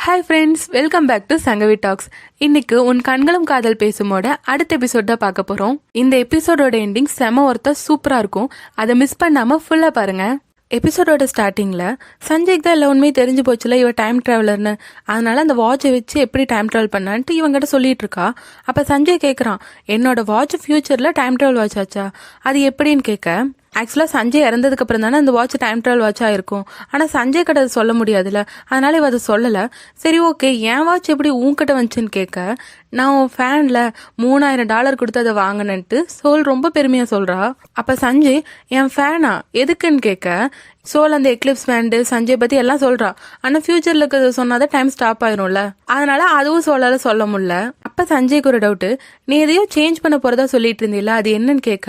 Hi friends, welcome back to Sangavi talks. இன்னைக்கு உன் கண்களும் காதல் பேசுமோட அடுத்த எபிசோட் தான் பார்க்க போறோம். இந்த எபிசோடோட எண்டிங் செம ஒருத்தர் சூப்பரா இருக்கும். அதை மிஸ் பண்ணாம ஃபுல்லா பாருங்க. எபிசோடோட ஸ்டார்டிங்ல சஞ்சய்க்கு தான் எல்லா உண்மையும் தெரிஞ்சு போச்சுல, இவ டைம் டிராவலர்னு. அதனால அந்த வாட்சை வச்சு எப்படி டைம் டிராவல் பண்ணான்ட்டு இவங்கிட்ட சொல்லிட்டு இருக்கா. அப்ப சஞ்சய் கேட்கறான், என்னோட வாட்ச் ஃபியூச்சர்ல டைம் டிராவல் வாட்ச் ஆச்சா, அது எப்படின்னு கேட்க, ஆக்சுவலாக சஞ்சய் இறந்ததுக்கு அப்புறம் தானே அந்த வாட்ச் டைம் ட்ராவல் வாட்சாக இருக்கும். ஆனால் சஞ்சய் கிட்ட அதை சொல்ல முடியாதுல்ல, அதனால இவ அதை சொல்லலை. சரி ஓகே, என் வாட்ச் எப்படி உன்கிட்ட வந்துச்சுன்னு கேட்க, நான் உன் ஃபேனில் $3000 கொடுத்து அதை வாங்கினேன்ட்டு சோல் ரொம்ப பெருமையாக சொல்கிறா. அப்போ சஞ்சய், என் ஃபேனா எதுக்குன்னு கேட்க, சோல் அந்த எக்லிப்ஸ் பேண்டு சஞ்சய் பற்றி எல்லாம் சொல்கிறா. ஆனால் ஃபியூச்சரில் இருக்கிறத சொன்னாதான் டைம் ஸ்டாப் ஆயிரும்ல, அதனால அதுவும் சோலால சொல்ல முடியல. அப்போ சஞ்சய்க்கு ஒரு டவுட்டு, நீ எதையோ சேஞ்ச் பண்ண போகிறதா சொல்லிட்டு இருந்தீல்ல, அது என்னன்னு கேட்க,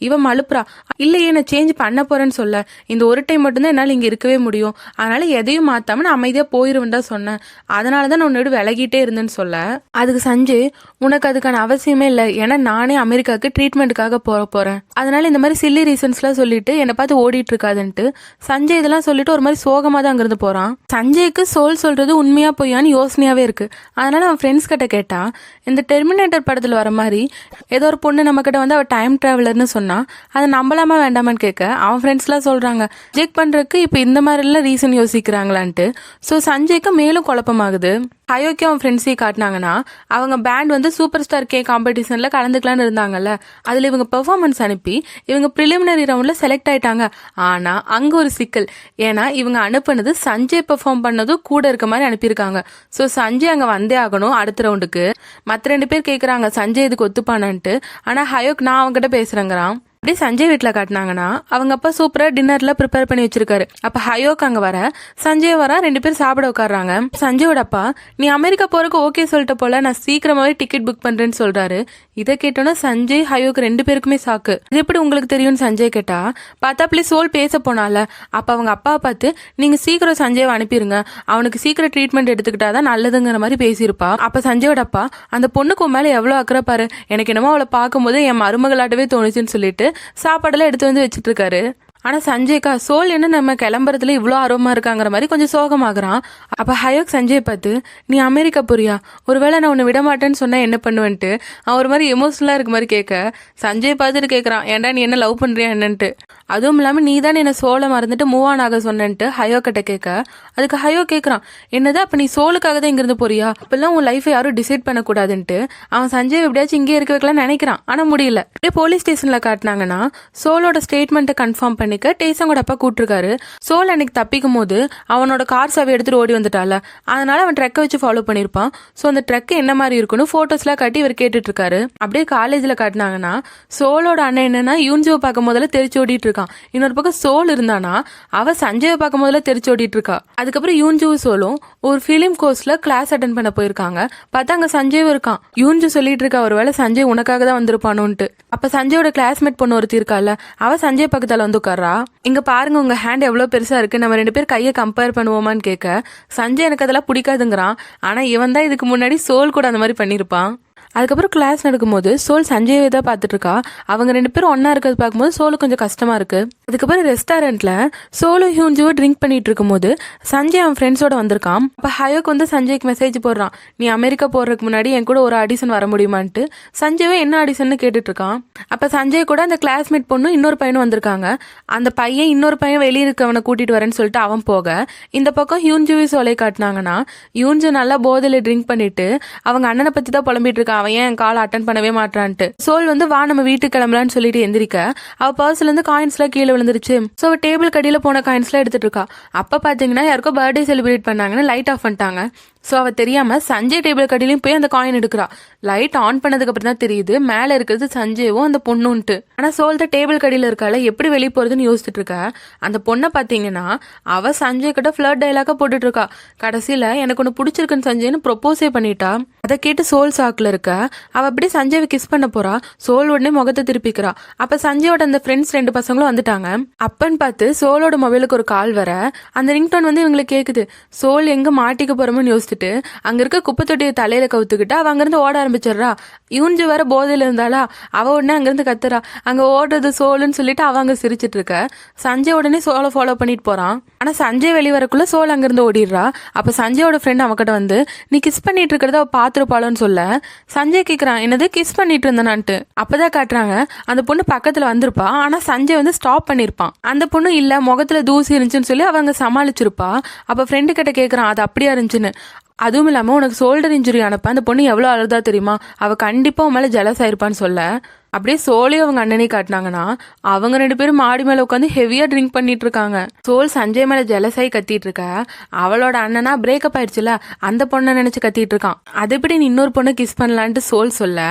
இவன் மழுப்புறா, இல்லையே நான் சேஞ்ச் பண்ண போறேன்னு சொல்ல, இந்த ஒரு டைம் மட்டும்தான் என்னால் இங்கே இருக்கவே முடியும், அதனால எதையும் மாற்றாம நான் அமைதியாக போயிருவேன் தான் சொன்னேன், அதனால தான் நான் உன்னோட விலகிட்டே இருந்தேன்னு சொல்ல, அதுக்கு சஞ்சய், உனக்கு அதுக்கான அவசியமே இல்லை, ஏன்னா நானே அமெரிக்காவுக்கு ட்ரீட்மெண்ட்டுக்காக போறேன், அதனால இந்த மாதிரி சில்லி ரீசன்ஸ்லாம் சொல்லிட்டு என்னை பார்த்து ஓடிட்டு இருக்காதுன்ட்டு சஞ்சய் இதெல்லாம் சொல்லிட்டு ஒரு மாதிரி சோகமா தான் அங்கிருந்து போறான். சஞ்சய்க்கு சோல் சொல்றது உண்மையா பொய்யான்னு யோசனையாவே இருக்கு. அதனால அவன் ஃப்ரெண்ட்ஸ் கிட்ட கேட்டா, இந்த டெர்மினேட்டர் படத்துல வர மாதிரி ஏதோ ஒரு பொண்ணு நம்ம கிட்ட வந்து அவ டைம் டிராவலர்னு சொன்னா அதை நம்பலாமா வேண்டாமான்னு கேட்க, அவன் ஃப்ரெண்ட்ஸ் எல்லாம் சொல்றாங்க, ஜெக் பண்றதுக்கு இப்ப இந்த மாதிரி எல்லாம் ரீசன் யோசிக்கிறாங்களான்ட்டு. ஸோ சஞ்சய்க்கு மேலும் குழப்பமாகுது. ஹயோக்கி அவன் ஃப்ரெண்ட்ஸையும் காட்டினாங்கன்னா, அவங்க பேண்ட் வந்து சூப்பர் ஸ்டார் கே காம்படிஷன்ல கலந்துக்கலான்னு இருந்தாங்கல்ல, அதுல இவங்க பெர்ஃபார்மன்ஸ் அனுப்பி இவங்க பிரிலிமினரி ரவுண்ட்ல செலக்ட் ஆயிட்டாங்க. ஆனா அங்க ஒரு சிக்கல், ஏன்னா இவங்க அனுப்புனது சஞ்சய் பெர்ஃபார்ம் பண்ணதும் கூட இருக்க மாதிரி அனுப்பியிருக்காங்க. ஸோ சஞ்சய் அங்க வந்தே ஆகணும் அடுத்த ரவுண்டுக்கு. மற்ற 2 பேர் கேட்கறாங்க சஞ்சய் இதுக்கு ஒத்துப்பானான்ட்டு. ஆனா ஹயோக் நான் அவங்ககிட்ட பேசுறேங்கிறான். அப்படியே சஞ்சய் வீட்டில் காட்டினாங்கன்னா, அவங்க அப்பா சூப்பரா டின்னர்ல ப்ரிப்பேர் பண்ணி வச்சிருக்காரு. அப்ப ஹயோக் அங்க வர, சஞ்சய் வர, 2 பேர் சாப்பிட உட்காடுறாங்க. சஞ்சயோட அப்பா, நீ அமெரிக்கா போறதுக்கு ஓகே சொல்லிட்ட போல, நான் சீக்கிரமாவே டிக்கெட் புக் பண்றேன்னு சொல்றாரு. இதை கேட்டோன்னா சஞ்சய் ஹயோக் 2 பேருக்குமே சாக்கு. இது எப்படி உங்களுக்கு தெரியும்னு சஞ்சய் கேட்டா, பார்த்தாப்லி சோல் பேச போனால, அப்ப அவங்க அப்பாவை பார்த்து, நீங்க சீக்கிரம் சஞ்சயை அனுப்பிடுங்க, அவனுக்கு சீக்கிரம் ட்ரீட்மெண்ட் எடுத்துக்கிட்டாதான் நல்லதுங்கிற மாதிரி பேசியிருப்பா. அப்ப சஞ்சயோட அப்பா, அந்த பொண்ணுக்கு மேல எவ்வளவு அக்கறை பாரு, எனக்கு என்னமோ அவளை பார்க்கும்போது என் மருமகளாட்டவே தோணுச்சுன்னு சொல்லிட்டு சாப்பாடெல்லாம் எடுத்து வந்து வச்சிட்டு இருக்காரு. ஆனா சஞ்சய்க்கா, சோல் என்ன நம்ம கிளம்புறதுல இவ்வளோ ஆர்வமா இருக்காங்கிற மாதிரி கொஞ்சம் சோகமாகறான். அப்ப ஹயோக் சஞ்சய் பார்த்து, நீ அமெரிக்கா போறியா, ஒருவேளை நான் உன்னை விட மாட்டேன்னு சொன்னா என்ன பண்ணுவேன்ட்டு அவன் ஒரு மாதிரி எமோஷனலா இருக்க மாதிரி கேட்க, சஞ்சய் பார்த்துட்டு கேட்கறான், ஏன்டா நீ என்ன லவ் பண்றியா என்னன்ட்டு, அதுவும் இல்லாம நீ தான் என்ன சோலை மறந்துட்டு மூவ் ஆன் ஆக சொன்னேன்ட்டு ஹயோக் கிட்ட கேட்க, அதுக்கு ஹயோ கேட்கறான், என்னது அப்ப நீ சோலுக்காக தான் இங்கிருந்து போறியா, அப்பெல்லாம் உன் லைஃபை யாரும் டிசைட் பண்ணக்கூடாதுன்ட்டு அவன் சஞ்சய் எப்படியாச்சும் இங்கே இருக்க வைக்கலாம் நினைக்கிறான். ஆனா முடியல. அப்படியே போலீஸ் ஸ்டேஷன்ல காட்டினாங்கன்னா, சோலோட ஸ்டேட்மெண்ட்டை கன்ஃபார்ம் பண்ணி டேசங்கோட அப்பா கூட்டிருக்காரு. சோல் அன்னைக்கு தப்பிக்கும் போது அவனோட கார் சாவி எடுத்துட்டு ஓடி வந்துட்டால, அதனால அவன் ட்ரக்கை வச்சு ஃபாலோ பண்ணிருப்பான். சோ அந்த ட்ரக் என்ன மாதிரி இருக்குன்னு போட்டோஸ்லாம் காட்டி இவர் கேட்டுட்டு இருக்காரு. அப்படியே காலேஜ்ல காட்டினாங்கன்னா, சோலோட அண்ணன் என்னன்னா யூன்ஜுவை பார்க்கும் போதுல தெரிச்சு ஓடிட்டு இருக்கான். இன்னொரு பக்கம் சோல் இருந்தானா அவ சஞ்சயை பார்க்கும் போதுல தெரிச்சு ஓடிட்டு இருக்கா. அதுக்கப்புறம் யூன்ஜுவும் சோலும் ஒரு பிலிம் கோர்ஸ்ல கிளாஸ் அட்டன் பண்ண போயிருக்காங்க. பார்த்தா அங்க சஞ்சயும் இருக்கான். யூன்ஜு சொல்லிட்டு இருக்கா, ஒருவேளை சஞ்சய் உனக்காக தான் வந்திருப்பானோன்ட்டு. அப்ப சஞ்சயோட கிளாஸ்மேட் பொண்ணு ஒருத்தி இருக்கால, அவ சஞ்சய் பக்கத்தால வந்து உட்கார்றா. இங்க பாருங்க உங்க ஹேண்ட் எவ்வளவு பெருசா இருக்கு, நம்ம 2 பேர் கையை கம்பேர் பண்ணுவோமான்னு கேட்க, சஞ்சய் எனக்கு அதெல்லாம் பிடிக்காதுங்கிறான். ஆனா இவன் தான் இதுக்கு முன்னாடி சோல் கூட அந்த மாதிரி பண்ணிருப்பான். அதுக்கப்புறம் கிளாஸ் நடக்கும்போது சோல் சஞ்சயை தான் பார்த்துட்டு இருக்கா. அவங்க 2 பேரும் ஒன்னா இருக்கிறது பார்க்கும்போது சோலு கொஞ்சம் கஷ்டமா இருக்கு. அதுக்கப்புறம் ரெஸ்டாரண்ட்ல சோலு ஹியூன்ஜுவும் ட்ரிங்க் பண்ணிட்டு இருக்கும் போது சஞ்சய் அவன் ஃப்ரெண்ட்ஸோட வந்திருக்கான். அப்ப ஹயோக் வந்து சஞ்சய்க்கு மெசேஜ் போடுறான், நீ அமெரிக்கா போறதுக்கு முன்னாடி என் கூட ஒரு ஆடிஷன் வர முடியுமான்ட்டு. சஞ்சயவே என்ன ஆடிஷன் கேட்டுட்டு இருக்கான். அப்ப சஞ்சய் கூட அந்த கிளாஸ்மேட் பொண்ணு இன்னொரு பையனும் வந்திருக்காங்க. அந்த பையன் இன்னொரு பையன் வெளியே இருக்கவனை கூட்டிட்டு வரேன்னு சொல்லிட்டு அவன் போக, இந்த பக்கம் ஹியூன்ஜுவி சோலை காட்டினாங்கன்னா, ஹியூன்ஜு நல்லா போதையில ட்ரிங்க் பண்ணிட்டு அவங்க அண்ணனை பத்தி தான் புலம்பிட்டு இருக்கான், அவன் ஏன் கால் அட்டன் பண்ணவே மாட்டான்ட்டு. சோல் வந்து வா நம்ம வீட்டுக்கு கிளம்பலான்னு சொல்லிட்டு எந்திரிக்க, அவ பர்ஸ்ல இருந்து காயின்ஸ் எல்லாம் கீழே விழுந்துருச்சு. சோ டேபிள் கடியில போன காயின்ஸ் எல்லாம் எடுத்துட்டு இருக்கா. அப்ப பாத்தீங்கன்னா யாருக்கோ பர்த்டே செலிப்ரேட் பண்ணாங்கன்னு லைட் ஆஃப் பண்ணிட்டாங்க. ஸோ அவ தெரியாம சஞ்சய் டேபிள் கடியிலையும் போய் அந்த காயின் எடுக்கிறா. லைட் ஆன் பண்ணதுக்கு அப்புறம் தான் தெரியுது மேல இருக்கிறது சஞ்சயும் அந்த பொண்ணுன்ட்டு. ஆனா சோல் தான் டேபிள் கடியில இருக்கால, எப்படி வெளியே போறதுன்னு யோசிச்சுட்டு இருக்கா. அந்த பொண்ணை பாத்தீங்கன்னா அவ சஞ்சய் கிட்ட ஃபிளர்ட் டைலாக போட்டுட்டு இருக்கா. கடைசியில எனக்கு ஒன்னு பிடிச்சிருக்குன்னு சஞ்சய்னு ப்ரொபோஸே பண்ணிட்டா. அதை கேட்டு சோல் சாக்குல இருக்க, அவ அப்படியே சஞ்சயை கிஸ் பண்ண போறா. சோல் உடனே முகத்தை திருப்பிக்கிறா. அப்ப சஞ்சயோட அந்த ஃப்ரெண்ட்ஸ் 2 பசங்களும் வந்துட்டாங்க. அப்பன்னு பார்த்து சோலோட மொபைலுக்கு ஒரு கால் வர அந்த ரிங்டோன் வந்து இவங்களுக்கு கேக்குது. சோல் எங்க மாட்டிக்க போறோம்னு யோசிச்சுட்டு அங்க இருக்க குப்பை தொட்டியை தலையில கவுத்துக்கிட்டு அவ அங்கிருந்து ஓட ஆரம்பிச்சிடுறா. யூஞ்சு வேற போதையில இருந்தாளா, அவ உடனே அங்கிருந்து கத்துறா. அங்க ஓடுறது சோலுன்னு சொல்லிட்டு அவ அங்க சிரிச்சிட்டு இருக்க. சஞ்சய் உடனே சோலை ஃபாலோ பண்ணிட்டு போறான். ஆனா சஞ்சய் வெளியே வரக்குள்ள சோல் அங்கிருந்து ஓடிடுறா. அப்ப சஞ்சயோட ஃப்ரெண்ட் அவகிட்ட வந்து நீ கிஸ் பண்ணிட்டு இருக்கிறத அவ பாத்துருப்பாளோன்னு சொல்ல சஞ்சய் கேக்குறான் என்னது கிஸ் பண்ணிட்டு இருந்தான்ட்டு. அப்பதான் காட்டுறாங்க அந்த பொண்ணு பக்கத்துல வந்திருப்பா. ஆனா சஞ்சய் வந்து ஸ்டாப் பண்ணிருப்பான். அந்த பொண்ணு இல்ல முகத்துல தூசி இருந்துச்சுன்னு சொல்லி அவங்க சமாளிச்சிருப்பா. அப்ப ஃப்ரெண்டு கிட்ட கேக்குறான் அது அப்படியா இருந்துச்சுன்னு. அதுவும் இல்லாம உனக்கு ஷோல்டர் இன்ஜுரி ஆனப்ப அந்த பொண்ணு எவ்வளவு அழுதா தெரியுமா, அவ கண்டிப்பா உன் மேல ஜெலஸ் ஆயிருப்பான்னு சொல்ல அப்படியே சோலையும் அவங்க அண்ணனை காட்டினாங்கன்னா அவங்க 2 பேரும் மாடி மேல உட்காந்து ஹெவியா ட்ரிங்க் பண்ணிட்டு இருக்காங்க. சோல் சஞ்சய் மேல ஜெலஸாയി கத்திட்டு இருக்க. அவளோட அண்ணனா பிரேக்கப் ஆயிடுச்சுல அந்த பொண்ணை நினைச்சு கத்திட்டு இருக்கான். அது எப்படி நீ இன்னொரு பொண்ணை கிஸ் பண்ணலான்ட்டு சோல் சொல்ல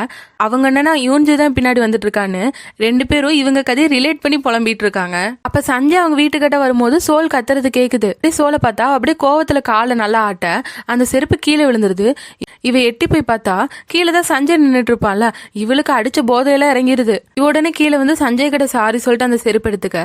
அவங்க அண்ணனா யூன்ஜி தான் பின்னாடி வந்துட்டு இருக்கான்னு 2 பேரும் இவங்க கதையை ரிலேட் பண்ணி புலம்பிட்டு இருக்காங்க. அப்ப சஞ்சய் அவங்க வீட்டுக்கிட்ட வரும்போது சோல் கத்துறது கேக்குது. சோலை பார்த்தா அப்படியே கோவத்துல காலை நல்லா ஆட்ட அந்த செருப்பு கீழே விழுந்துருது. இவ எட்டி போய் பார்த்தா கீழே தான் சஞ்சய் நின்றுட்டு இருப்பான்ல. இவளுக்கு அடிச்ச போதையில இறங்கிருது. உடனே கீழே வந்து சஞ்சய் கிட்ட சாரி சொல்லிட்டு அந்த செருப்பு எடுத்துக்க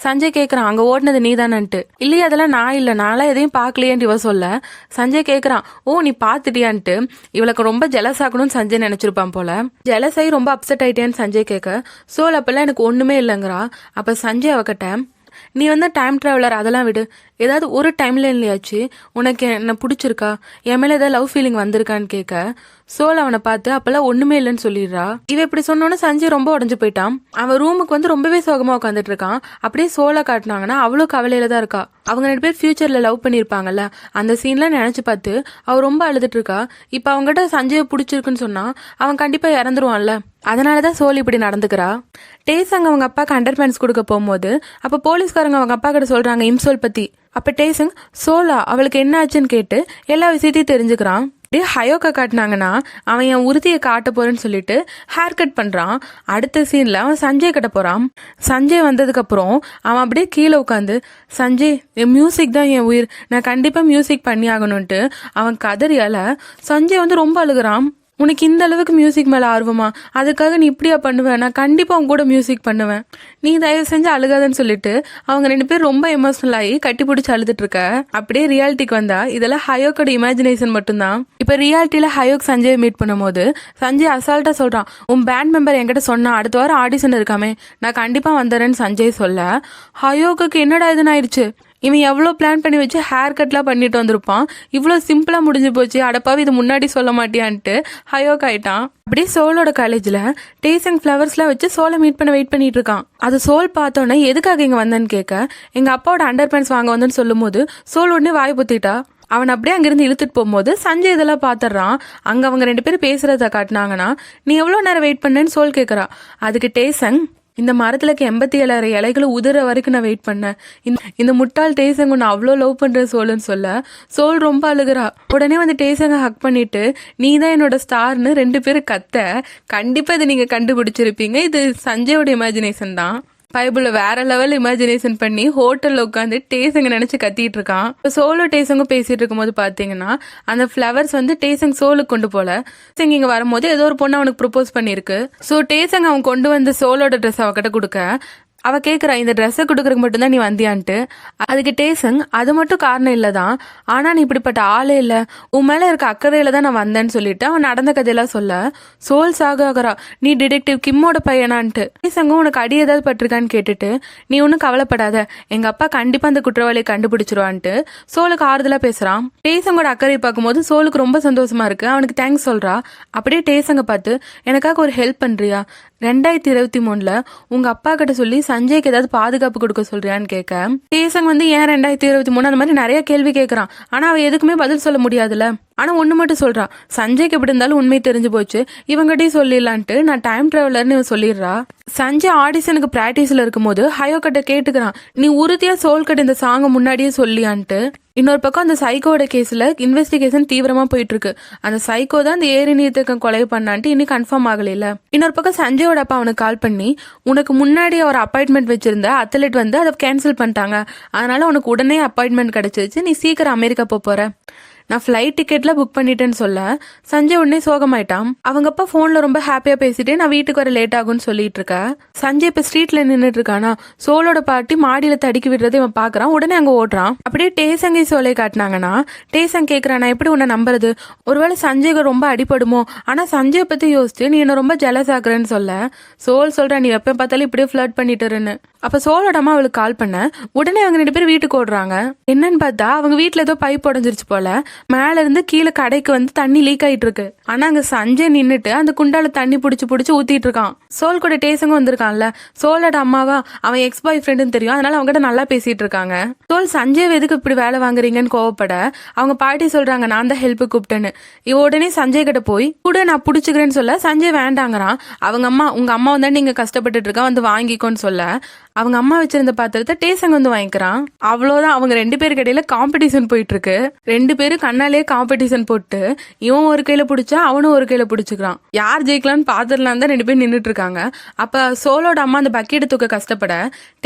சஞ்சய் கேக்குறான் அங்க ஓடினது நீதானன்ட்டு. இல்லையே அதெல்லாம் நான் இல்ல, நான்லாம் எதையும் பாக்கலையேன்னு இவ சொல்ல சஞ்சய் கேக்குறான் ஓ நீ பாத்துட்டியான்ட்டு. இவளுக்கு ரொம்ப ஜெலஸ் ஆகணும்னு சஞ்சய் நினைச்சிருப்பான் போல. ஜெலஸ் ஆகி ரொம்ப அப்செட் ஆயிட்டேன்னு சஞ்சய் கேட்க சோல் அப்பெல்லாம் எனக்கு ஒண்ணுமே இல்லைங்கிறா. அப்ப சஞ்சய் அவகிட்ட நீ வந்து டைம் டிராவலர் அதெல்லாம் விடு, ஏதாவது ஒரு டைம்ல இல்லையாச்சு உனக்கு என்ன பிடிச்சிருக்கா, என் மேல ஏதாவது லவ் ஃபீலிங் வந்திருக்கான்னு கேட்க சோல் அவனை பார்த்து அப்பெல்லாம் ஒண்ணுமே இல்லைன்னு சொல்லிடுறா. இவ இப்படி சொன்னோன்னு சஞ்சய் ரொம்ப உடஞ்சு போயிட்டான். அவன் ரூமுக்கு வந்து ரொம்பவே சோகமா உட்காந்துட்டு இருக்கான். அப்படியே சோலை காட்டினாங்கன்னா அவளும் கவலையில தான் இருக்கா. அவங்க 2 பேர் ஃபியூச்சர்ல லவ் பண்ணிருப்பாங்கல்ல அந்த சீன்லாம் நினைச்சு பார்த்து அவ ரொம்ப அழுதுட்டு இருக்கா. இப்ப அவங்ககிட்ட சஞ்சயை பிடிச்சிருக்குன்னு சொன்னா அவன் கண்டிப்பா இறந்துருவான்ல. அதனாலதான் சோல் இப்படி நடந்துக்கிறா. டேசங் அவங்க அப்பாக்கு அண்டர்பேண்ட்ஸ் கொடுக்க போகும்போது அப்ப போலீஸ்காரங்க அவங்க அப்பா கிட்ட சொல்றாங்க இம்சோல் பத்தி. அப்ப டேசங் சோலா அவளுக்கு என்ன ஆச்சுன்னு கேட்டு எல்லா விஷயத்தையும் தெரிஞ்சுக்கிறான். ஹயோக்கா காட்டினாங்கன்னா அவன் என் உறுதியை காட்ட போறேன்னு சொல்லிட்டு ஹேர் கட் பண்றான். அடுத்த சீன்ல அவன் சஞ்சய் கிட்ட போறான். சஞ்சய் வந்ததுக்கு அப்புறம் அவன் அப்படியே கீழே உட்காந்து சஞ்சய் என் மியூசிக் தான் என் உயிர், நான் கண்டிப்பா மியூசிக் பண்ணி ஆகணும்ட்டு அவன் கதறியால சஞ்சய் வந்து ரொம்ப அழுகுறான். உனக்கு இந்த அளவுக்கு மியூசிக் மேல ஆர்வமா, அதுக்காக நீ இப்படியா பண்ணுவேன், நான் கண்டிப்பா உன் கூட மியூசிக் பண்ணுவேன், நீ தயவு செஞ்சு அழுகாதன்னு சொல்லிட்டு அவங்க 2 பேரும் ரொம்ப எமோஷனல் ஆகி கட்டி பிடிச்சி அழுதுட்டு இருக்க. அப்படியே ரியாலிட்டிக்கு வந்தா இதெல்லாம் ஹயோக்கோட இமேஜினேஷன் மட்டும்தான். இப்ப ரியாலிட்டியில ஹயோக் சஞ்சய் மீட் பண்ணும்போது சஞ்சய் அசால்ட்டா சொல்றான் உன் பேண்ட் மெம்பர் என்கிட்ட சொன்னா அடுத்த வாரம் ஆடிஷன் இருக்காமே நான் கண்டிப்பா வந்துடுறேன்னு சஞ்சய் சொல்ல ஹயோக்கு என்னடா இதுன்னு ஆயிடுச்சு. இவன் எவ்வளோ பிளான் பண்ணி வச்சு ஹேர் கட்லாம் பண்ணிட்டு வந்திருப்பான், இவ்வளோ சிம்பிளா முடிஞ்சு போச்சு, அடப்பாவி இது முன்னாடி சொல்ல மாட்டியான்ட்டு ஹயோக் ஆயிட்டான். அப்படியே சோலோட காலேஜ்ல டேசங் ஃபிளவர்ஸ்லாம் வச்சு சோலை மீட் பண்ண வெயிட் பண்ணிட்டு இருக்கான். அது சோல் பார்த்தோன்னே எதுக்காக இங்க வந்தேன்னு கேட்க எங்க அப்பாவோட அண்டர் பேண்ட்ஸ் வாங்க வந்தேன்னு சொல்லும் போது சோல் உடனே வாய் புத்திட்டா. அவன் அப்படியே அங்கிருந்து இழுத்துட்டு போகும்போது சஞ்சய் இதெல்லாம் பாத்துறான். அங்க அவங்க 2 பேரும் பேசுறத காட்டினாங்கன்னா நீ எவ்வளவு நேரம் வெயிட் பண்ணேன்னு சோல் கேக்குறா. அதுக்கு டேசங் இந்த மரத்துலக்கு 87 இலைகளும் உதிர வரைக்கும் நான் வெயிட் பண்ணேன், இந்த முட்டாள் டேசங்க நான் அவ்வளோ லவ் பண்ற சோல்னு சொல்ல சோல் ரொம்ப அழுகுறா. உடனே வந்து டேசங்க ஹக் பண்ணிட்டு நீ தான் என்னோட ஸ்டார்னு 2 பேரும் கத்த. கண்டிப்பா இதை நீங்க கண்டுபிடிச்சிருப்பீங்க, இது சஞ்சயோட இமேஜினேஷன் தான். பைபிள்ல வேற லெவல் இமேஜினேஷன் பண்ணி ஹோட்டல்ல உட்காந்து டேசங்க நினைச்சு கத்திட்டு இருக்கான். சோலோ டேசங்கும் பேசிட்டு இருக்கும்போது பாத்தீங்கன்னா அந்த ஃபிளவர்ஸ் வந்து டேசங் சோலுக்கு கொண்டு போல. இங்க வரும்போது ஏதோ ஒரு பொண்ணு அவனுக்கு ப்ரொபோஸ் பண்ணிருக்கு. சோ டேசங் அவன் கொண்டு வந்த சோலோட ட்ரெஸ் அவகிட்ட கொடுக்க அவ கேக்குறா இந்த ட்ரெஸ்ஸை கொடுக்கறதுக்கு மட்டும்தான் நீ வந்தியான்ட்டு. அதுக்கு டேசங் அது மட்டும் காரணம் இல்லதான், ஆனா நீ இப்படிப்பட்ட ஆளே இல்ல, உன் மேல இருக்க அக்கறையில தான் நான் வந்தேன்னு சொல்லிட்டு அவன் நடந்த கதையெல்லாம் சொல்ல சோல் சாகரா நீ டிடெக்டிவ் கிம்மோட பையனான்ட்டு. டேசங்கும் உனக்கு அடி ஏதாவது பட்டிருக்கான்னு கேட்டுட்டு நீ ஒன்னும் கவலைப்படாத, எங்க அப்பா கண்டிப்பா அந்த குற்றவாளியை கண்டுபிடிச்சிருவான்ட்டு சோலுக்கு ஆறுதலா பேசுறான். டேசங்கோட அக்கறை பார்க்கும்போது சோலுக்கு ரொம்ப சந்தோஷமா இருக்கு. அவனுக்கு தேங்க்ஸ் சொல்றா. அப்படியே டேசங்க பார்த்து எனக்காக ஒரு ஹெல்ப் பண்றியா, 2023 உங்க அப்பா கிட்ட சொல்லி சஞ்சய்க்கு ஏதாவது பாதுகாப்பு கொடுக்க சொல்றியான்னு கேட்க டேசங் வந்து ஏன் 2023 அந்த மாதிரி நிறைய கேள்வி கேட்கறான். ஆனா அவ எதுக்குமே பதில் சொல்ல முடியாதுல்ல. ஆனா ஒண்ணு மட்டும் சொல்றான், சஞ்சய்க்கு எப்படி இருந்தாலும் உண்மை தெரிஞ்சு போச்சு, இவங்ககிட்டயும் சொல்லிடலான்ட்டு நான் டைம் டிராவலர்னு இவன் சொல்லிடுறா. சஞ்சய் ஆடிஷனுக்கு பிராக்டிஸ்ல இருக்கும்போது ஹயோ கிட்ட கேட்டுக்கிறான் நீ உறுதியா சோல் கிட்ட இந்த சாங்க முன்னாடியே சொல்லியான்ட்டு. இன்னொரு பக்கம் அந்த சைக்கோட கேஸ்ல இன்வெஸ்டிகேஷன் தீவிரமா போயிட்டு இருக்கு. அந்த சைக்கோ தான் அந்த ஏரி நீர்த்தக்கம் கொலை பண்ணான்ட்டு இன்னும் கன்ஃபார்ம் ஆகல. இன்னொரு பக்கம் சஞ்சயோட அப்பா அவனுக்கு கால் பண்ணி உனக்கு முன்னாடி ஒரு அப்பாயின்மெண்ட் வச்சிருந்த அத்லெட் வந்து அதை கேன்சல் பண்ணிட்டாங்க, அதனால உனக்கு உடனே அப்பாயின்மெண்ட் கிடைச்சிருச்சு, நீ சீக்கிரம் அமெரிக்கா போற, நான் ஃபிளைட் டிக்கெட்ல புக் பண்ணிட்டேன்னு சொல்ல சஞ்சய் உடனே சோகமாயிட்டான். அவங்க அப்பா போன்ல ரொம்ப ஹாப்பியா பேசிட்டு நான் வீட்டுக்கு வர லேட் ஆகும்னு சொல்லிட்டு இருக்க. சஞ்சய் இப்ப ஸ்ட்ரீட்ல நின்னுட்டு இருக்கானா. சோலோட பாட்டி மாடியில தடுக்கி விடுறது இவன் பாக்குறான். உடனே அங்க ஓடுறான். அப்படியே டேசங்கை சோலை காட்டினாங்கன்னா டேசங் கேக்குறான், நான் எப்படி உன்னை நம்புறது, ஒருவேளை சஞ்சய்க்கு ரொம்ப அடிபடுமோ. ஆனா சஞ்சய் பத்தி யோசிச்சு நீ என்ன ரொம்ப ஜெலஸ் ஆகுறேன்னு சொல்ல சோல் சொல்ற, நீ எப்ப பார்த்தாலும் இப்படியே ஃபிளர்ட் பண்ணிட்டுருன்னு. அப்ப சோலோட அம்மா அவளுக்கு கால் பண்ண உடனே அவங்க 2 பேரும் வீட்டுக்கு ஓடுறாங்க. என்னன்னு பார்த்தா அவங்க வீட்டுல ஏதோ பைப் உடஞ்சிருச்சு போல. மேல இருந்து கீழே கடைக்கு வந்து தண்ணி லீக் ஆயிட்டு இருக்கு. ஆனா அங்க சஞ்சய் நின்னுட்டு அந்த குண்டால தண்ணி புடிச்சு ஊத்திட்டு இருக்கான். சோல் கூட டேசங்கும் வந்திருக்கான்ல. சோலோட அம்மாவா அவன் எக்ஸ் பாய் ஃப்ரெண்டுன்னு தெரியும். அதனால அவங்க கிட்ட நல்லா பேசிட்டு இருக்காங்க. சோல் சஞ்சய் எதுக்கு இப்படி வேலை வாங்குறீங்கன்னு கோவப்பட அவங்க பாட்டி சொல்றாங்க, நான் தான் ஹெல்ப் கூப்பிட்டேன்னு. உடனே சஞ்சய் கிட்ட போய் கூட நான் புடிச்சுக்கிறேன்னு சொல்ல சஞ்சய் வேண்டாங்கிறான். அவங்க அம்மா, உங்க அம்மா வந்து நீங்க கஷ்டப்பட்டுட்டு இருக்கா, வந்து வாங்கிக்கோன்னு சொல்ல அவங்க அம்மா வச்சிருந்த பாத்திரத்தை டேசங் வந்து வாங்கிக்கிறான். அவ்வளவுதான், அவங்க 2 பேருக்கு இடையில காம்படிஷன் போயிட்டு இருக்கு. 2 பேரும் கண்ணாலே காம்படிஷன் போட்டு இவன் ஒரு கையில பிடிச்சா அவனும் ஒரு கையில பிடிச்சுக்கிறான். யார் ஜெயிக்கலான்னு பாத்துடலாம் தான் 2 பேரும் நின்றுட்டு இருக்காங்க. அப்ப சோலோட அம்மா அந்த பக்கெட்டை தூக்க கஷ்டப்பட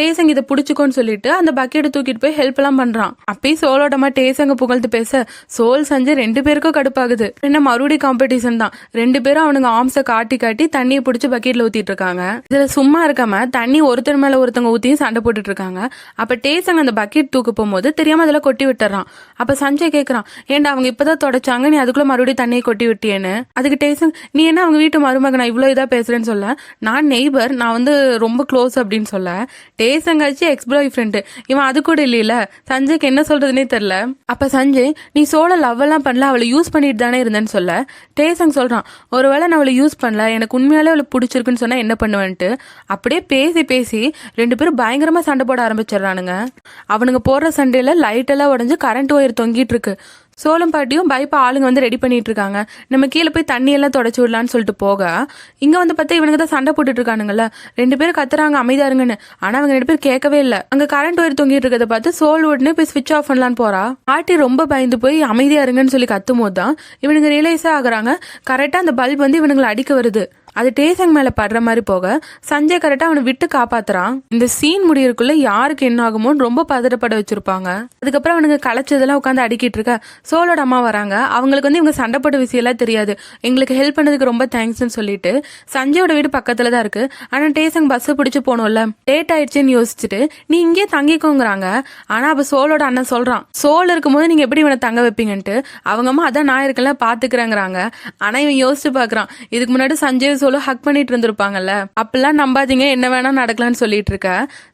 டேசங் இதை பிடிச்சுக்கோன்னு சொல்லிட்டு அந்த பக்கெட்டை தூக்கிட்டு போய் ஹெல்ப் எல்லாம் பண்றான். அப்பயும் சோலோட அம்மா டேசங்க புகழ்ந்து பேச சோல் சஞ்சய் 2 பேருக்கும் கடுப்பாகுது. என்ன மறுபடியும் காம்படிஷன் தான். 2 பேரும் அவனுங்க ஆர்ம்ஸை காட்டி தண்ணியை பிடிச்சி பக்கெட்ல ஊத்திட்டு இருக்காங்க. இதுல சும்மா இருக்காம தண்ணி ஒருத்தர் மேல ஒருத்தங்க ஊத்தியும் சண்டை போட்டுட்டு இருக்காங்க. அப்ப டேசங் அந்த பக்கெட் தூக்க போகும்போது தெரியாம அதுல கொட்டி விட்டுறான். அப்ப சஞ்சய் கேக்குறான், ஏன்டா அவங்க இப்பதான் தொடச்சாங்க, நீ அதுக்குள்ள மறுபடியும் தண்ணியை கொட்டி விட்டியேன்னு. அதுக்கு டேசங், நீ என்ன அவங்க வீட்டு மருமக, நான் இவ்வளவு இதா பேசுறேன்னு சொல்ல, நான் நெய்பர், நான் வந்து ரொம்ப க்ளோஸ் அப்படின்னு சொல்ல டேசங் ஆச்சு எக்ஸ் பாய் ஃப்ரெண்டு, இவன் அது கூட இல்ல. சஞ்சய்க்கு என்ன சொல்றதுன்னே தெரியல. அப்ப சஞ்சய், நீ சோழ லவ் எல்லாம் பண்ணல, அவளை யூஸ் பண்ணிட்டு தானே இருந்தேன்னு சொல்ல டேசங் சொல்றான், ஒருவேளை நான் அவளை யூஸ் பண்ணல, எனக்கு உண்மையாலே அவளை பிடிச்சிருக்குன்னு சொன்னா என்ன பண்ணுவேன்ட்டு. அப்படியே பேசி 2 பேரும் பயங்கரமா சண்டை போட ஆரம்பிச்சிடறானுங்க. அவனுங்க போடுற சண்டையில லைட் எல்லாம் உடஞ்சு கரண்ட் ஒயர் தொங்கிட்டு இருக்கு. சோளம் பாட்டியும் பைப்பா ஆளுங்க வந்து ரெடி பண்ணிட்டு இருக்காங்க. நம்ம கீழே போய் தண்ணி எல்லாம் தொடச்சு விடலான்னு சொல்லிட்டு போக இங்க வந்து பார்த்தா இவனுக்கு தான் சண்டை போட்டுட்டு இருக்கானுங்கல்ல. 2 பேரும் கத்துறாங்க அமைதியா இருங்கன்னு. ஆனா அவங்க 2 பேரும் கேட்கவே இல்ல. அங்க கரண்ட் ஒயர் தொங்கிட்டு இருக்கதை பார்த்து சோல் உடனே போய் ஸ்விட்ச் ஆஃப் பண்ணலான்னு போறா. பாட்டி ரொம்ப பயந்து போய் அமைதியா இருங்கன்னு சொல்லி கத்தும் போது தான் இவனுங்க ரியலைஸா ஆகுறாங்க, கரெக்டா அந்த பல்ப் வந்து இவனுங்களை அடிக்க வருது. அது டேசங் மேல படுற மாதிரி போக சஞ்சய் கரெக்டா அவனை விட்டு காப்பாத்துறான். இந்த சீன் முடியறதுக்குள்ள யாருக்கு என்ன ஆகுமோன்னு ரொம்ப பதட்டப்பட வச்சிருப்பாங்க. அதுக்கப்புறம் அவனுக்கு களைச்சதெல்லாம் உட்காந்து அடிக்கிட்டு இருக்க சோலோட அம்மா வராங்க. அவங்களுக்கு வந்து இவங்க சண்டை போட்ட விஷயம் எல்லாம் தெரியாது. எங்களுக்கு ஹெல்ப் பண்ணதுக்கு ரொம்ப தேங்க்ஸ்ன்னு சொல்லிட்டு சஞ்சயோட வீடு பக்கத்துல தான் இருக்கு. ஆனா டேசங் பஸ் பிடிச்சு போனோம்ல, லேட் ஆயிடுச்சுன்னு யோசிச்சுட்டு நீ இங்கே தங்கிக்கோங்கிறாங்க. ஆனா அப்ப சோலோட அண்ணன் சொல்றான், சோல் இருக்கும்போது நீங்க எப்படி இவனை தங்க வைப்பீங்கன்ட்டு. அவங்க அம்மா அதான் நான் இருக்கல பாத்துக்கிறேங்கிறாங்க. ஆனா இவன் யோசிச்சு பாக்குறான், இதுக்கு முன்னாடி சஞ்சய் சோலோ ஹக் பண்ணிட்டு இருந்திருப்பாங்கல்ல, அப்பெல்லாம் நம்பாதீங்க, என்ன வேணா நடக்கலாம்னு சொல்லிட்டு இருக்க.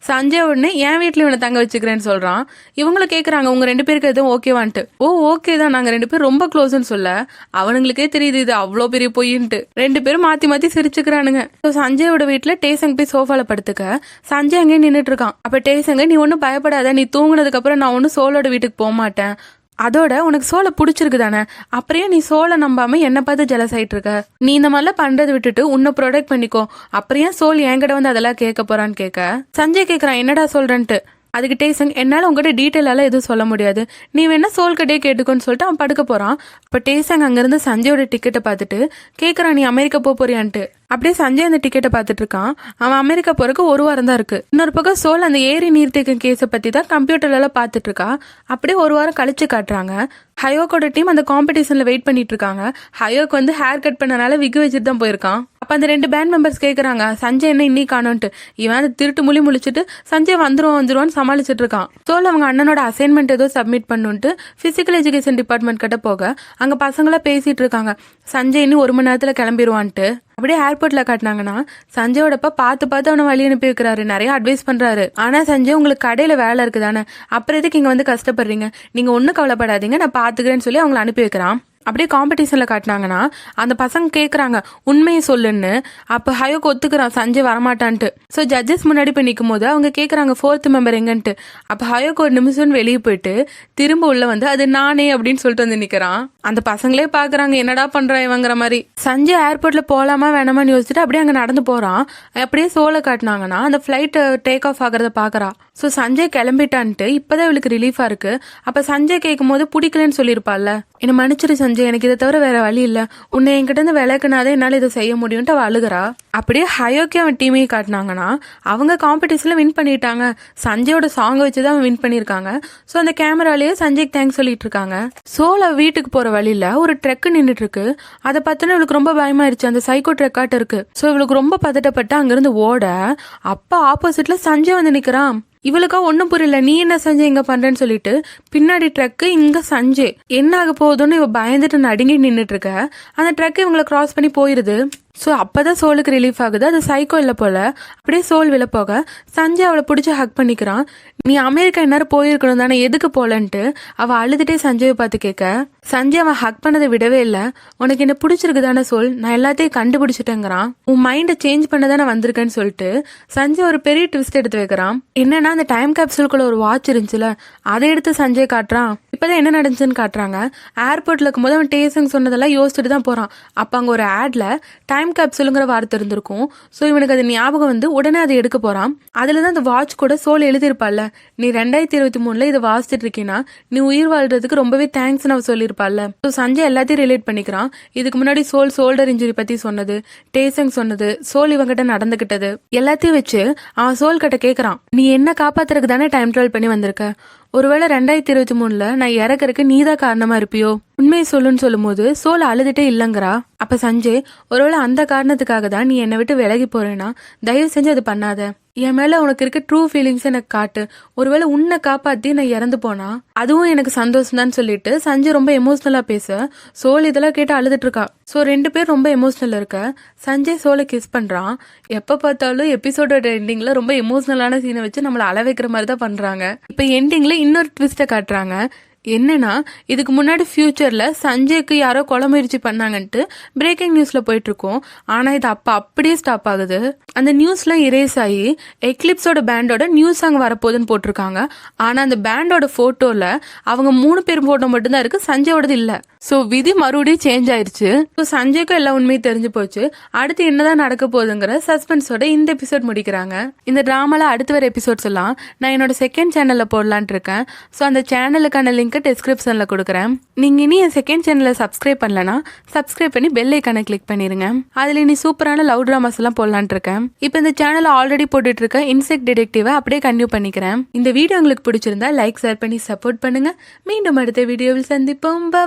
சஞ்சய் உடனே என் வீட்டுல இவனை தங்க வச்சுக்கிறேன்னு சொல்றான். இவங்களும் கேக்குறாங்க, உங்க 2 பேருக்கு எதுவும் ஓகேவான்ட்டு. ஓ ஓகே தான், நாங்க 2 பேரும் ரொம்ப க்ளோஸ்ன்னு சொல்ல அவனுங்களுக்கே தெரியுது இது அவ்வளோ பெரிய பொய்ன்ட்டு. 2 பேரும் மாத்தி சிரிச்சுக்கிறானுங்க. சஞ்சயோட வீட்டுல டேசங் போய் சோஃபால படுத்துக்க சஞ்சய் அங்கே நின்னுட்டு இருக்கான். அப்ப டேசங்க, நீ ஒன்னும் பயப்படாத, நீ தூங்குனதுக்கு அப்புறம் நான் ஒன்னும் சோலோட வீட்டுக்கு போக மாட்டேன். அதோட உனக்கு சோலை பிடிச்சிருக்கு தானே, அப்புறம் நீ சோலை நம்பாம என்ன பார்த்து ஜெலஸ் ஆயிட்டு இருக்க. நீ இந்த மாதிரிலாம் பண்றதை விட்டுட்டு உன்னை ப்ரொடெக்ட் பண்ணிக்கோ. அப்புறம் சோல் என்கிட்ட வந்து அதெல்லாம் கேட்க போறான்னு கேட்க சஞ்சய் கேக்குறான், என்னடா சொல்றேன்ட்டு. அதுக்கு டேசங், என்னால உங்ககிட்ட டீட்டெயில் எல்லாம் எதுவும் சொல்ல முடியாது, நீ வேணா சோல் கிட்டே கேட்டுக்கோன்னு சொல்லிட்டு அவன் படுக்க போறான். அப்ப டேசங் அங்கிருந்து சஞ்சயோட டிக்கெட்டை பார்த்துட்டு கேக்குறான், நீ அமெரிக்கா போறியான்ட்டு. அப்படியே சஞ்சய் அந்த டிக்கெட்டை பார்த்துட்டு இருக்கான். அவன் அமெரிக்கா போறதுக்கு 1 வாரம் தான் இருக்கு. இன்னொரு பக்கம் சோல் அந்த ஏரி நீர்த்தேக்கம் கேஸை பத்தி தான் கம்ப்யூட்டர்ல எல்லாம் பார்த்துட்டு இருக்கா. அப்படியே 1 வாரம் கழிச்சு காட்டுறாங்க. ஹயோக்கோட டீம் அந்த காம்படிஷன்ல வெயிட் பண்ணிட்டு இருக்காங்க. ஹயோக்கு வந்து ஹேர் கட் பண்ணனால விக் வச்சுட்டு தான் போயிருக்கான். அப்ப அந்த 2 பேண்ட் மெம்பர்ஸ் கேக்குறாங்க, சஞ்சய் என்ன இன்னைக்கு காணோன்ட்டு. இவன் அந்த திருட்டு முழிச்சுட்டு சஞ்சய் வந்துருவான்னு சமாளிச்சுட்டு இருக்கான். சோல் அவங்க அண்ணனோட அசைன்மெண்ட் ஏதோ சப்மிட் பண்ணுன்ட்டு பிசிக்கல் எஜுகேஷன் டிபார்ட்மெண்ட் கிட்ட போக அங்க பசங்களா பேசிட்டு இருக்காங்க. சஞ்சய் இன்னும் 1 மணி நேரத்துல கிளம்பிடுவான்ட்டு. அப்படியே ஏர்போர்ட்ல காட்டினாங்கன்னா சஞ்சயோடப்ப பார்த்து அவனை வழி அனுப்பி வைக்கிறாரு, நிறைய அட்வைஸ் பண்றாரு. ஆனா சஞ்சய், உங்களுக்கு கடையில வேலை இருக்குதானே, அப்புறம் எதுக்கு இங்க வந்து கஷ்டப்படுறீங்க, நீங்க ஒன்னும் கவலைப்படாதீங்க, நான் பாத்துக்கிறேன்னு சொல்லி அவங்களை அனுப்பி வைக்கிறான். அப்படியே காம்படிஷன்ல காட்டினாங்கன்னா அந்த பசங்க கேக்குறாங்க உண்மையை சொல்லுன்னு. அப்ப ஹயோக்கு ஒத்துக்கிறான் சஞ்சய் வரமாட்டான்ட்டு. சோ ஜட்ஜஸ் முன்னாடி போய் நிக்கும் போது அவங்க கேக்குறாங்க 4th மெம்பர் எங்கன்ட்டு. அப்ப ஹயோக்கு ஒரு நிமிஷம் வெளியே போயிட்டு திரும்ப உள்ள வந்து அது நானே அப்படின்னு சொல்லிட்டு வந்து நிக்கிறான். அந்த பசங்களே பாக்குறாங்க, என்னடா பண்றான் இவங்கிற மாதிரி. சஞ்சய் ஏர்போர்ட்ல போலாமா வேணாமான்னு யோசிச்சுட்டு அப்படியே அங்க நடந்து போறான். அப்படியே சோலை காட்டினாங்கன்னா அந்த பிளைட் டேக் ஆஃப் ஆகிறத பாக்குறா. சோ சஞ்சய் கிளம்பிட்டான்ட்டு இப்பதான் இவளுக்கு ரிலீஃபா இருக்கு. அப்ப சஞ்சய் கேட்கும் போது பிடிக்கலன்னு சொல்லியிருப்பாள்ல, என்ன மன்னிச்சிரு சஞ்சய், எனக்கு இதை தவிர வேற வழி இல்ல, உன்னை என்கிட்ட இருந்து விளக்குனாதே என்னால இதை செய்ய முடியும்ட்டு அவ அழுகுறா. அப்படியே ஹயோக்கி அவன் டீமையும் காட்டினாங்கன்னா அவங்க காம்படிஷன்ல வின் பண்ணிட்டாங்க. சஞ்சயோட சாங் வச்சுதான் அவன் வின் பண்ணிருக்காங்க. சோ அந்த கேமராலேயே சஞ்சய்க்கு தேங்க்ஸ் சொல்லிட்டு இருக்காங்க. சோல வீட்டுக்கு போற வழியில ஒரு ட்ரக் நின்றுட்டு இருக்கு. அதை பார்த்தோன்னா இவளுக்கு ரொம்ப பயமாயிருச்சு. அந்த சைக்கோ ட்ரக்காட்ட இருக்கு. சோ இவளுக்கு ரொம்ப பதட்டப்பட்டு அங்கிருந்து ஓட, அப்ப ஆப்போசிட்ல சஞ்சய் வந்து நிக்கிறான். இவளுக்கா ஒன்னும் புரியல, நீ என்ன சஞ்சய் இங்க பண்றேன்னு சொல்லிட்டு பின்னாடி ட்ரக்கு, இங்க சஞ்சய் என்ன ஆக போகுதுன்னு இவ பயந்துட்டு நடுங்கி நின்றுட்டு இருக்க. அந்த ட்ரக் இவங்களை கிராஸ் பண்ணி போயிருது. ஸோ அப்பதான் சோலுக்கு ரிலீஃப் ஆகுது. அது சைக்கோ இல்லை போல. அப்படியே சோல் விழ போக சஞ்சய் அவளை பிடிச்சி ஹக் பண்ணிக்கிறான். நீ அமெரிக்கா இந்நேரம் போயிருக்கணும் தானே, எதுக்கு போலன்ட்டு அவ அழுதுட்டே சஞ்சயை பார்த்து கேட்க, சஞ்சய் அவன் ஹக் பண்ணதை விடவே இல்லை. உனக்கு என்ன பிடிச்சிருக்கு தானே சோல், நான் எல்லாத்தையும் கண்டுபிடிச்சிட்டேங்கிறான். உன் மைண்டை சேஞ்ச் பண்ண தானே வந்திருக்கேன்னு சொல்லிட்டு சஞ்சய் ஒரு பெரிய ட்விஸ்ட் எடுத்து வைக்கிறான். என்னன்னா அந்த டைம் கேப்சூலுக்குள்ள ஒரு வாட்ச் இருந்துச்சுல, அதை எடுத்து சஞ்சய் காட்டுறான். இப்பதான் என்ன நடந்துச்சுன்னு காட்டுறாங்க. ஏர்போர்ட்ல இருக்கும்போது அவன் டேசங் சொன்னதெல்லாம் யோசிச்சுட்டு தான் போறான். அப்ப அங்க ஒரு ஆட்ல டைம் கேப்சூலுங்கிற வார்த்தை இருந்திருக்கும். ஸோ இவனுக்கு அது ஞாபகம் வந்து உடனே அதை எடுக்க போறான். அதுலதான் அந்த வாட்ச் கூட சோல் எழுதியிருப்பாள்ல, நீ 2023 இதை வாசிச்சுட்டு இருக்கீன்னா நீ உயிர் வாழ்றதுக்கு ரொம்பவே தேங்க்ஸ் அவ சொல்லியிருப்பாள்ல. ஸோ சஞ்சய் எல்லாத்தையும் ரிலேட் பண்ணிக்கிறான். இதுக்கு முன்னாடி சோல் ஷோல்டர் இன்ஜுரி பத்தி சொன்னது, டேசங் சொன்னது, சோல் இவங்கிட்ட நடந்துகிட்டது எல்லாத்தையும் வச்சு அவன் சோல் கிட்ட கேட்கறான், நீ என்ன காப்பாத்துறதுக்கு தானே டைம் டிராவல் பண்ணி வந்திருக்க, ஒருவேளை 2023 நான் இறக்கறதுக்கு நீதான் காரணமா இருப்பியோ, உண்மையை சொல்லுன்னு சொல்லும் போது சோல் அழுதுட்டே இல்லங்கிறா. அப்ப சஞ்சய், ஒருவேளை அந்த காரணத்துக்காக தான் நீ என்னை விட்டு விலகி போறேன்னா தயவு செஞ்சு அது பண்ணாத, என் மேல உனக்கு இருக்க ட்ரூ ஃபீலிங்ஸ் எனக்கு காட்டு, ஒருவேளை உன்னை காப்பாத்தி நான் இறந்து போனா அதுவும் எனக்கு சந்தோஷம் தான் சொல்லிட்டு சஞ்சய் ரொம்ப எமோஷனலா பேச சோல் இதெல்லாம் கேட்டு அழுதுட்டு இருக்கா. ஸோ 2 பேர் ரொம்ப எமோஷனல் இருக்க சஞ்சய் சோலை கிஸ் பண்றான். எப்ப பார்த்தாலும் எபிசோடோட எண்டிங்ல ரொம்ப எமோஷனலான சீனை வச்சு நம்மள அழ வைக்கிற மாதிரி தான் பண்றாங்க. இப்ப எண்டிங்ல இன்னொரு ட்விஸ்ட காட்டுறாங்க. என்னன்னா இதுக்கு முன்னாடி ஃபியூச்சர்ல சஞ்சய்க்கு யாரோ கொலை முயற்சி பண்ணாங்கன்ட்டு பிரேக்கிங் நியூஸ்ல போயிட்டு இருக்கோம். ஆனா இது அப்ப அப்படியே ஸ்டாப் ஆகுது. அந்த நியூஸ்ல இரேஸ் ஆகி எக்லிப்ஸோட பேண்டோட நியூஸ் சாங் வரப்போகுதுன்னு போட்டிருக்காங்க. ஆனா அந்த பேண்டோட போட்டோல அவங்க 3 பேர் போட்டோ மட்டும்தான் இருக்கு, சஞ்சயோடது இல்ல. சோ விதி மறுபடியும் சேஞ்ச் ஆயிருச்சு. ஸோ சஞ்சய்க்கும் எல்லா உண்மையும் தெரிஞ்சு போச்சு. அடுத்து என்னதான் நடக்க போகுதுங்கிற சஸ்பென்ஸோட இந்த எபிசோட் முடிக்கிறாங்க. இந்த டிராமால அடுத்து வர எபிசோட்ஸ் எல்லாம் நான் என்னோட செகண்ட் சேனல்ல போடலான் இருக்கேன். ஸோ அந்த சேனலுக்கான லிங்க் டிஸ்கிரிப்ஷன்ல கொடுக்குறேன். நீங்க இனி என் செகண்ட் சேனலை சப்ஸ்கிரைப் பண்ணலனா சப்ஸ்கிரைப் பண்ணி பெல் ஐக்கானை கிளிக் பண்ணிருங்க. அதுல இனி சூப்பரான லவ் டிராமாஸ் எல்லாம் போடலான் இருக்கேன். இப்போ இந்த சேனல் ஆல்ரெடி போட்டுட்டு இருக்க இன்செக்ட் டிடெக்டிவ் அப்படியே கன்டினியூ பண்ணிக்கிறேன். இந்த வீடியோ உங்களுக்கு பிடிச்சிருந்தா லைக் ஷேர் பண்ணி சப்போர்ட் பண்ணுங்க. மீண்டும் அடுத்த வீடியோவில் சந்திப்போம். பை.